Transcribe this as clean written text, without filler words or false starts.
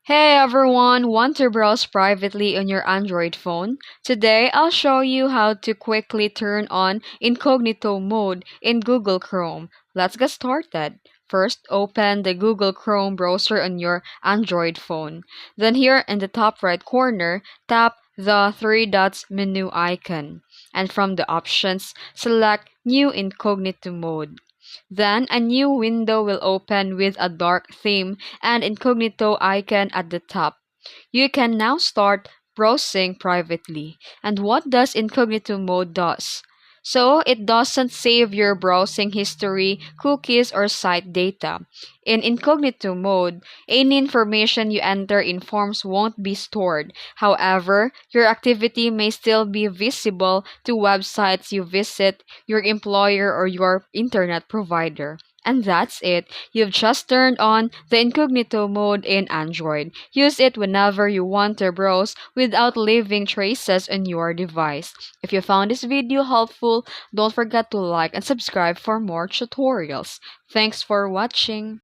Hey everyone, want to browse privately on your Android phone? Today I'll show you how to quickly turn on Incognito Mode in Google Chrome. Let's get started. First, open the Google Chrome browser on your Android phone. Then here in the top right corner, tap the three dots menu icon. And from the options, select New Incognito Mode. Then a new window will open with a dark theme and incognito icon at the top. You can now start browsing privately. And what does incognito mode does? So it doesn't save your browsing history, cookies, or site data. In incognito mode, any information you enter in forms won't be stored. However, your activity may still be visible to websites you visit, your employer, or your internet provider. And that's it. You've just turned on the incognito mode in Android. Use it whenever you want to browse without leaving traces on your device. If you found this video helpful, don't forget to like and subscribe for more tutorials. Thanks for watching.